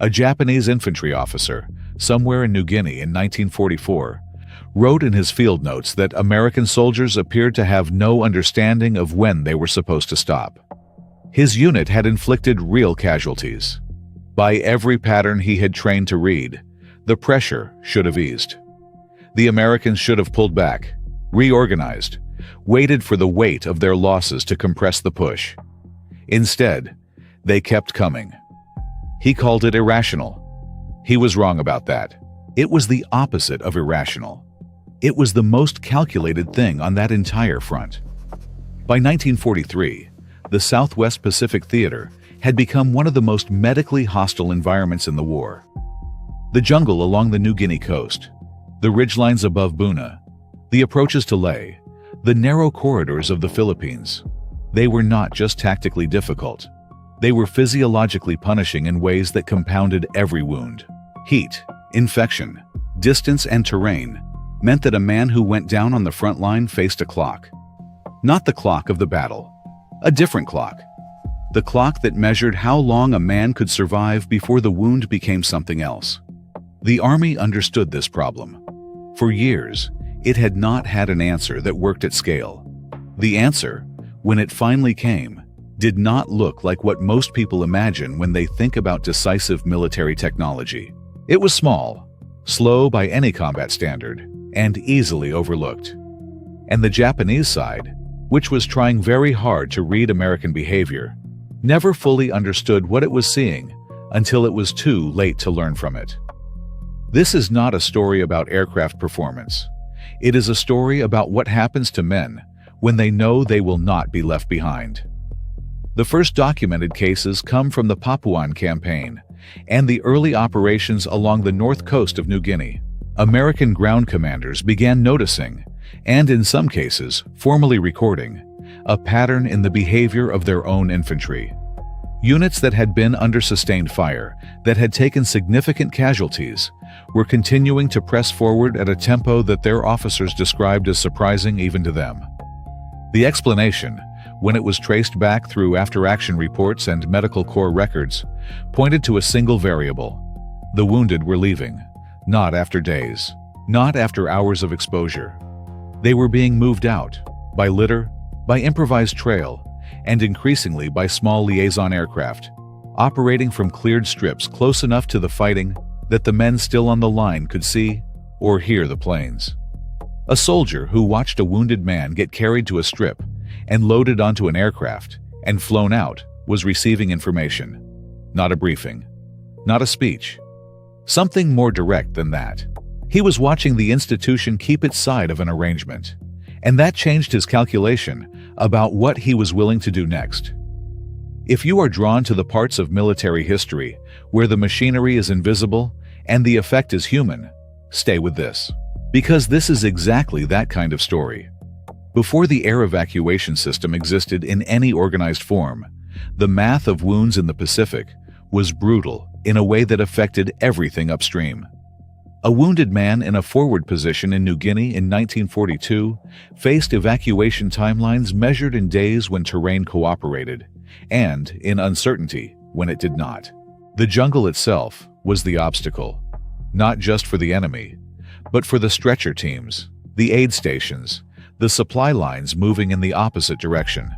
A Japanese infantry officer, somewhere in New Guinea in 1944, wrote in his field notes that American soldiers appeared to have no understanding of when they were supposed to stop. His unit had inflicted real casualties. By every pattern he had trained to read, the pressure should have eased. The Americans should have pulled back, reorganized, waited for the weight of their losses to compress the push. Instead, they kept coming. He called it irrational. He was wrong about that. It was the opposite of irrational. It was the most calculated thing on that entire front. By 1943, the Southwest Pacific Theater had become one of the most medically hostile environments in the war. The jungle along the New Guinea coast, the ridgelines above Buna, the approaches to Leh, the narrow corridors of the Philippines. They were not just tactically difficult. They were physiologically punishing in ways that compounded every wound. Heat, infection, distance, and terrain meant that a man who went down on the front line faced a clock. Not the clock of the battle, a different clock. The clock that measured how long a man could survive before the wound became something else. The Army understood this problem. For years, it had not had an answer that worked at scale. The answer, when it finally came, did not look like what most people imagine when they think about decisive military technology. It was small, slow by any combat standard, and easily overlooked. And the Japanese side, which was trying very hard to read American behavior, never fully understood what it was seeing until it was too late to learn from it. This is not a story about aircraft performance. It is a story about what happens to men when they know they will not be left behind. The first documented cases come from the Papuan campaign and the early operations along the north coast of New Guinea. American ground commanders began noticing, and in some cases, formally recording, a pattern in the behavior of their own infantry. Units that had been under sustained fire, that had taken significant casualties, were continuing to press forward at a tempo that their officers described as surprising even to them. The explanation, when it was traced back through after-action reports and medical corps records, pointed to a single variable. The wounded were leaving, not after days, not after hours of exposure. They were being moved out, by litter, by improvised trail, and increasingly by small liaison aircraft, operating from cleared strips close enough to the fighting that the men still on the line could see or hear the planes. A soldier who watched a wounded man get carried to a strip and loaded onto an aircraft and flown out was receiving information, not a briefing, not a speech. Something more direct than that. He was watching the institution keep its side of an arrangement, and that changed his calculation about what he was willing to do next. If you are drawn to the parts of military history where the machinery is invisible and the effect is human, stay with this. Because this is exactly that kind of story. Before the air evacuation system existed in any organized form, the math of wounds in the Pacific was brutal in a way that affected everything upstream. A wounded man in a forward position in New Guinea in 1942 faced evacuation timelines measured in days when terrain cooperated, and in uncertainty when it did not. The jungle itself was the obstacle, not just for the enemy, but for the stretcher teams, the aid stations, the supply lines moving in the opposite direction.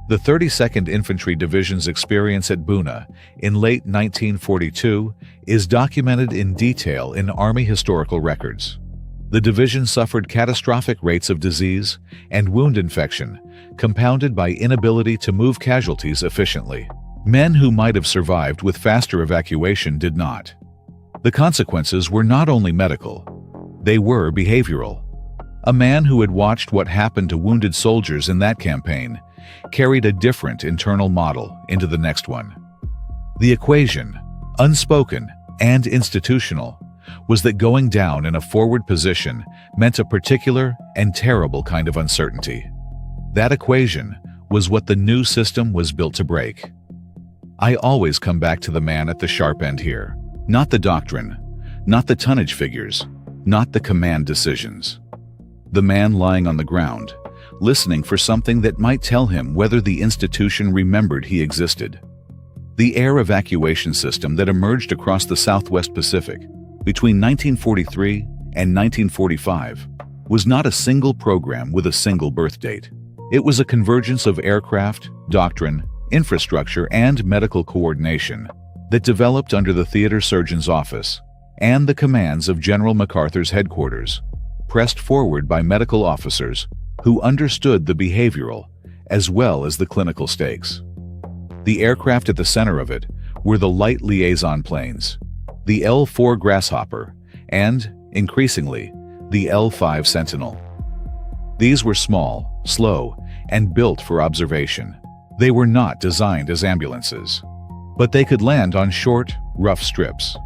The 32nd Infantry Division's experience at Buna in late 1942 is documented in detail in Army historical records. The division suffered catastrophic rates of disease and wound infection, compounded by inability to move casualties efficiently. Men who might have survived with faster evacuation did not. The consequences were not only medical, they were behavioral. A man who had watched what happened to wounded soldiers in that campaign carried a different internal model into the next one. The equation, unspoken and institutional, was that going down in a forward position meant a particular and terrible kind of uncertainty. That equation was what the new system was built to break. I always come back to the man at the sharp end here, not the doctrine, not the tonnage figures, not the command decisions. The man lying on the ground, listening for something that might tell him whether the institution remembered he existed. The air evacuation system that emerged across the Southwest Pacific between 1943 and 1945 was not a single program with a single birth date. It was a convergence of aircraft, doctrine, infrastructure, and medical coordination that developed under the theater surgeon's office and the commands of General MacArthur's headquarters, pressed forward by medical officers who understood the behavioral as well as the clinical stakes. The aircraft at the center of it were the light Liaison planes, the L-4 Grasshopper, and, increasingly, the L-5 Sentinel. These were small, slow, and built for observation. They were not designed as ambulances, but they could land on short, rough strips.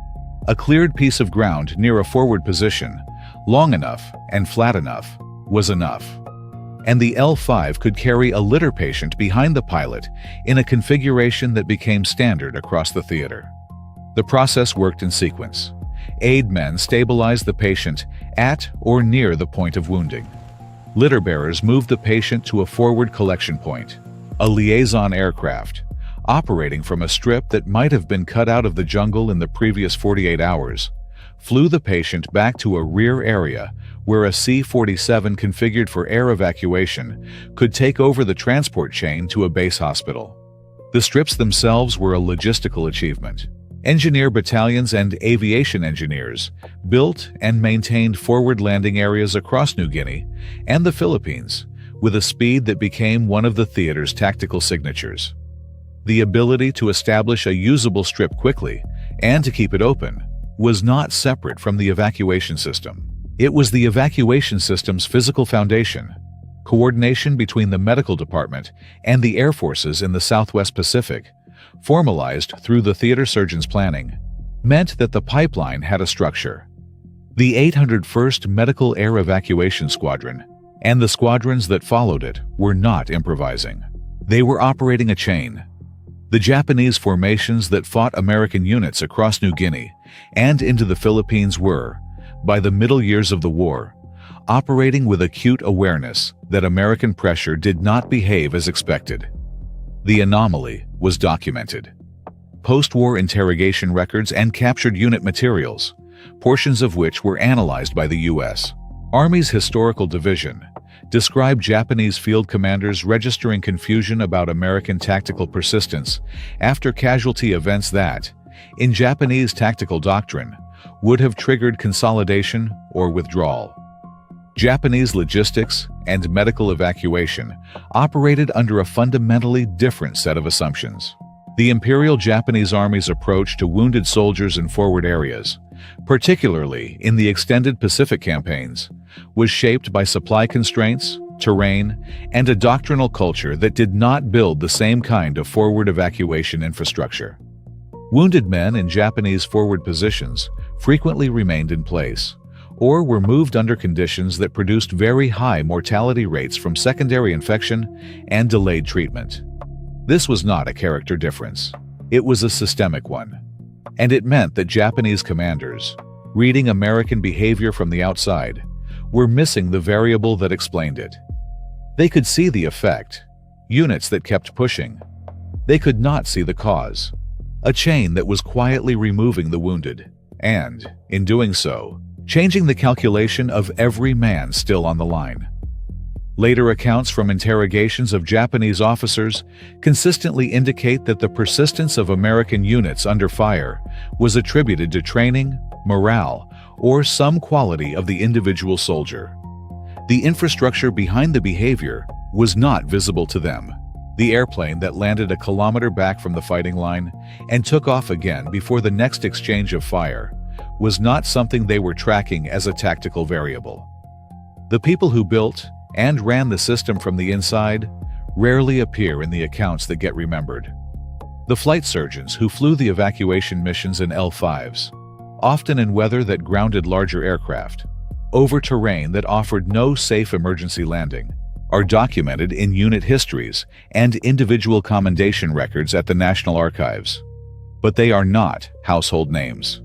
A cleared piece of ground near a forward position, long enough and flat enough, was enough. And the L-5 could carry a litter patient behind the pilot in a configuration that became standard across the theater. The process worked in sequence. Aid men stabilized the patient at or near the point of wounding. Litter bearers moved the patient to a forward collection point, a liaison aircraft, operating from a strip that might have been cut out of the jungle in the previous 48 hours, flew the patient back to a rear area where a C-47 configured for air evacuation could take over the transport chain to a base hospital. The strips themselves were a logistical achievement. Engineer battalions and aviation engineers built and maintained forward landing areas across New Guinea and the Philippines with a speed that became one of the theater's tactical signatures. The ability to establish a usable strip quickly and to keep it open was not separate from the evacuation system. It was the evacuation system's physical foundation. Coordination between the medical department and the air forces in the Southwest Pacific, formalized through the theater surgeon's planning, meant that the pipeline had a structure. The 801st Medical Air Evacuation Squadron and the squadrons that followed it were not improvising. They were operating a chain. The Japanese formations that fought American units across New Guinea and into the Philippines were, by the middle years of the war, operating with acute awareness that American pressure did not behave as expected. The anomaly was documented. Post-war interrogation records and captured unit materials, portions of which were analyzed by the U.S. Army's Historical Division, described Japanese field commanders registering confusion about American tactical persistence after casualty events that, in Japanese tactical doctrine, would have triggered consolidation or withdrawal. Japanese logistics and medical evacuation operated under a fundamentally different set of assumptions. The Imperial Japanese Army's approach to wounded soldiers in forward areas, particularly in the extended Pacific campaigns, was shaped by supply constraints, terrain, and a doctrinal culture that did not build the same kind of forward evacuation infrastructure. Wounded men in Japanese forward positions frequently remained in place, or were moved under conditions that produced very high mortality rates from secondary infection and delayed treatment. This was not a character difference. It was a systemic one. And it meant that Japanese commanders, reading American behavior from the outside, were missing the variable that explained it. They could see the effect, units that kept pushing. They could not see the cause, a chain that was quietly removing the wounded, and, in doing so, changing the calculation of every man still on the line. Later accounts from interrogations of Japanese officers consistently indicate that the persistence of American units under fire was attributed to training, morale, or some quality of the individual soldier. The infrastructure behind the behavior was not visible to them. The airplane that landed a kilometer back from the fighting line and took off again before the next exchange of fire was not something they were tracking as a tactical variable. The people who built and ran the system from the inside rarely appear in the accounts that get remembered. The flight surgeons who flew the evacuation missions in L-5s, often in weather that grounded larger aircraft, over terrain that offered no safe emergency landing, are documented in unit histories and individual commendation records at the National Archives. But they are not household names.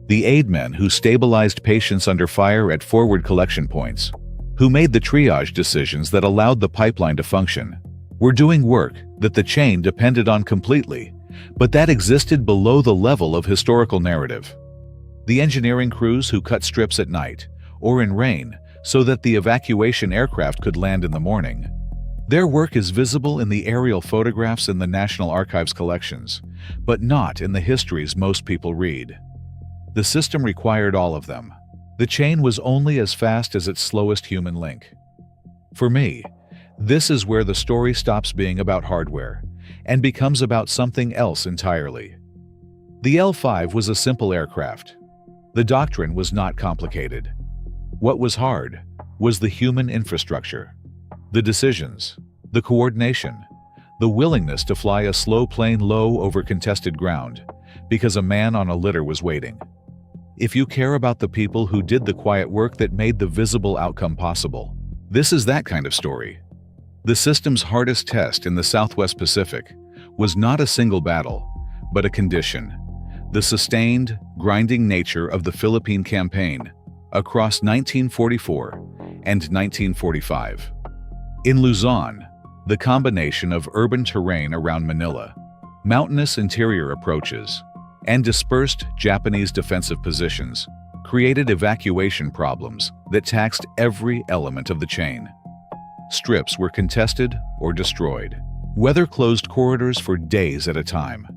The aidmen who stabilized patients under fire at forward collection points, who made the triage decisions that allowed the pipeline to function, were doing work that the chain depended on completely But that existed below the level of historical narrative. The engineering crews who cut strips at night, or in rain, so that the evacuation aircraft could land in the morning. Their work is visible in the aerial photographs in the National Archives collections, but not in the histories most people read. The system required all of them. The chain was only as fast as its slowest human link. For me, this is where the story stops being about hardware and becomes about something else entirely. The L-5 was a simple aircraft. The doctrine was not complicated. What was hard was the human infrastructure. The decisions, the coordination, the willingness to fly a slow plane low over contested ground because a man on a litter was waiting. If you care about the people who did the quiet work that made the visible outcome possible, this is that kind of story. The system's hardest test in the Southwest Pacific was not a single battle, but a condition: the sustained, grinding nature of the Philippine campaign across 1944 and 1945. In Luzon, the combination of urban terrain around Manila, mountainous interior approaches, and dispersed Japanese defensive positions created evacuation problems that taxed every element of the chain. Strips were contested or destroyed. Weather closed corridors for days at a time.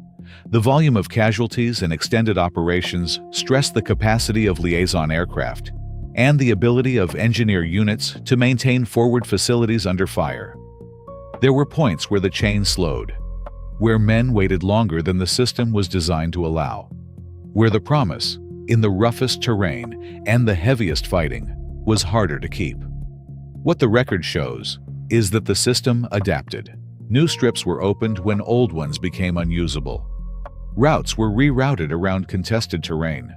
The volume of casualties and extended operations stressed the capacity of Liaison aircraft and the ability of engineer units to maintain forward facilities under fire. There were points where the chain slowed, where men waited longer than the system was designed to allow, where the promise, in the roughest terrain and the heaviest fighting, was harder to keep. What the record shows is that the system adapted. New strips were opened when old ones became unusable. Routes were rerouted around contested terrain.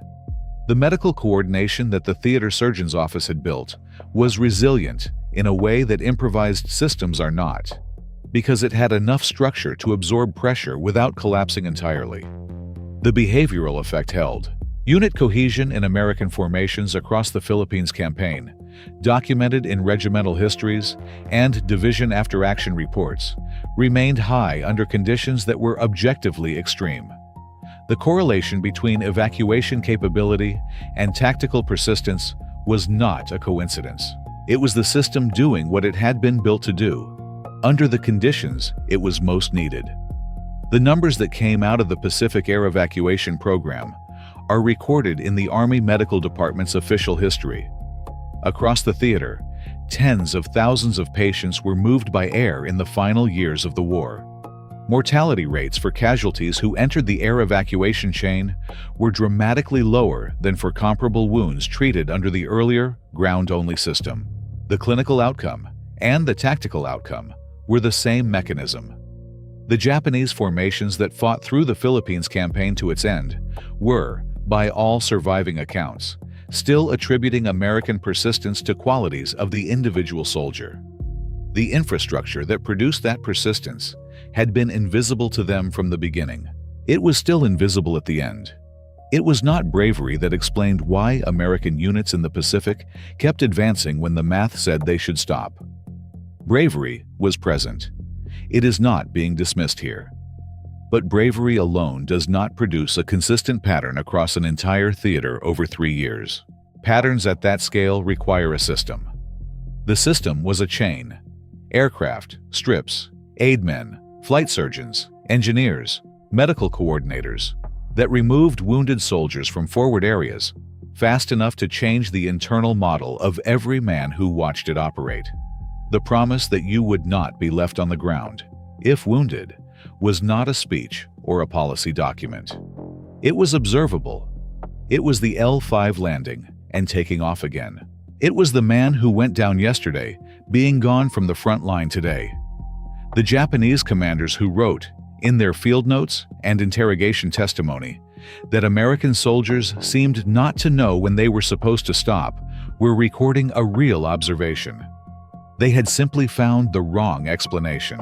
The medical coordination that the theater surgeon's office had built was resilient in a way that improvised systems are not, because it had enough structure to absorb pressure without collapsing entirely. The behavioral effect held. Unit cohesion in American formations across the Philippines campaign, documented in regimental histories and division after-action reports, remained high under conditions that were objectively extreme. The correlation between evacuation capability and tactical persistence was not a coincidence. It was the system doing what it had been built to do, under the conditions it was most needed. The numbers that came out of the Pacific Air Evacuation Program are recorded in the Army Medical Department's official history. Across the theater, tens of thousands of patients were moved by air in the final years of the war. Mortality rates for casualties who entered the air evacuation chain were dramatically lower than for comparable wounds treated under the earlier ground-only system. The clinical outcome and the tactical outcome were the same mechanism. The Japanese formations that fought through the Philippines campaign to its end were, by all surviving accounts, still attributing American persistence to qualities of the individual soldier. The infrastructure that produced that persistence had been invisible to them from the beginning. It was still invisible at the end. It was not bravery that explained why American units in the Pacific kept advancing when the math said they should stop. Bravery was present. It is not being dismissed here. But bravery alone does not produce a consistent pattern across an entire theater over 3 years. Patterns at that scale require a system. The system was a chain. Aircraft, strips, aidmen, flight surgeons, engineers, medical coordinators that removed wounded soldiers from forward areas fast enough to change the internal model of every man who watched it operate. The promise that you would not be left on the ground, if wounded, was not a speech or a policy document. It was observable. It was the L-5 landing and taking off again. It was the man who went down yesterday being gone from the front line today. The Japanese commanders who wrote, in their field notes and interrogation testimony, that American soldiers seemed not to know when they were supposed to stop were recording a real observation. They had simply found the wrong explanation.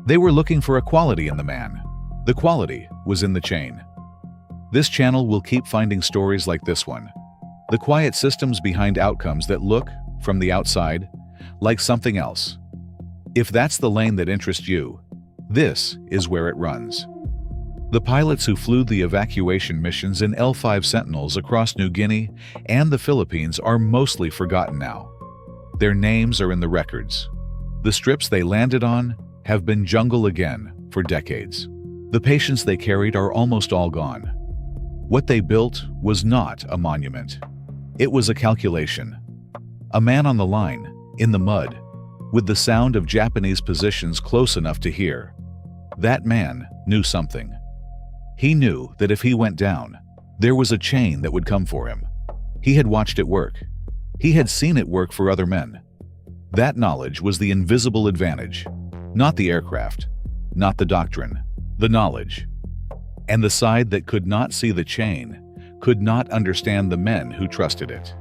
They were looking for a quality in the man. The quality was in the chain. This channel will keep finding stories like this one. The quiet systems behind outcomes that look, from the outside, like something else. If that's the lane that interests you, this is where it runs. The pilots who flew the evacuation missions in L-5 Sentinels across New Guinea and the Philippines are mostly forgotten now. Their names are in the records. The strips they landed on have been jungle again for decades. The patients they carried are almost all gone. What they built was not a monument. It was a calculation. A man on the line, in the mud, with the sound of Japanese positions close enough to hear. That man knew something. He knew that if he went down, there was a chain that would come for him. He had watched it work. He had seen it work for other men. That knowledge was the invisible advantage, not the aircraft, not the doctrine, the knowledge. And the side that could not see the chain could not understand the men who trusted it.